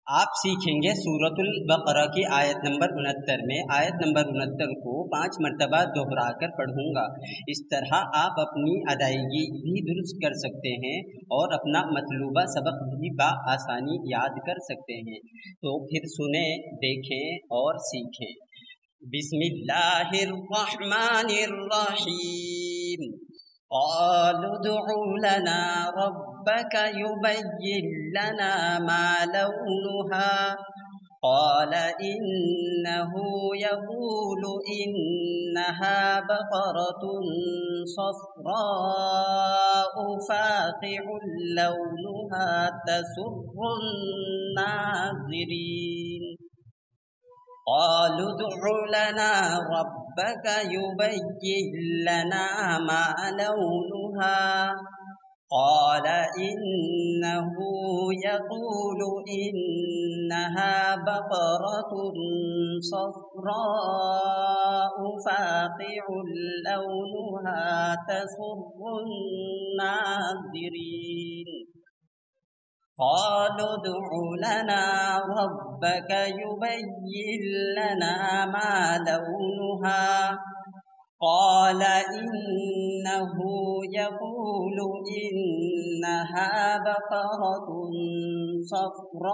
आप सीखेंगे सूरतुल बकरा की आयत नंबर 69 में। आयत नंबर 69 को 5 मरतबा दोहरा कर पढ़ूंगा। इस तरह आप अपनी अदायगी भी दुरुस्त कर सकते हैं और अपना मतलूबा सबक भी आसानी याद कर सकते हैं। तो फिर सुने, देखें और सीखें। बिस्मिल्लाहिर्रहमानिर्रहीम। क़ालू उदउ लना रब्बक युबय्यिन लना मा लौनुहा क़ाल इन्नहु यक़ूलु इन्नहा बक़रतुन सफ़राउ फ़ाक़िउन लौनुहा तसुर्रुन नाज़िरीन। क़ालू उदउ लना रब्बक युबय्यिन लना मा लौनुहा क़ाल इन्नहु यक़ूलु इन्नहा बक़रतुन सफ़राउ फ़ाक़िउन लौनुहा तसुर्रुन नाज़िरीन। क़ालू उदउ लना रब्बक युबय्यिन लना मा लौनुहा क़ाल इन्नहु यक़ूलु इन्नहा बक़रतुन सफ़राउ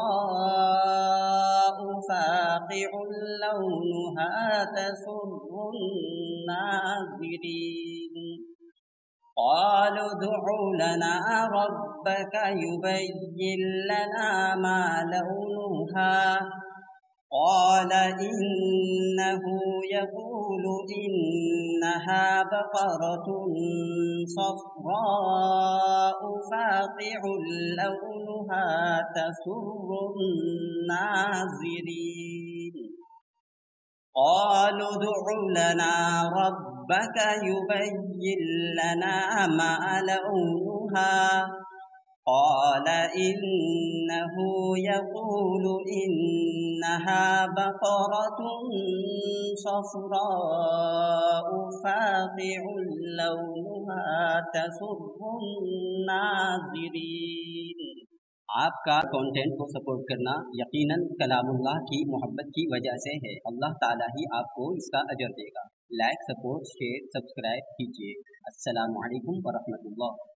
फ़ाक़िउन लौनुहा तसुर्रुन नाज़िरीन। क़ालू उदउ लना रब्बक युबय्यिन लना मा लौनुहा क़ाल इन्नहु यक़ूलु इन्नहा बक़रतुन सफ़राउ फ़ाक़िउन लौनुहा तसुर्रुन नाज़िरीन। क़ालू उदउ लना रब्बक युबय्यिन लना मा लौनुहा क़ाल इन्नहु यक़ूलु इन्नहा बक़रतुन सफ़राउ फ़ाक़िउन लौनुहा तसुर्रुन नाज़िरीन। आपका कंटेंट को सपोर्ट करना यकीनन कलामुल्लाह की मोहब्बत की वजह से है। अल्लाह ताला ही आपको इसका अजर देगा। लाइक, सपोर्ट, शेयर, सब्सक्राइब कीजिए। अस्सलामु अलैकुम व रहमतुल्लाह।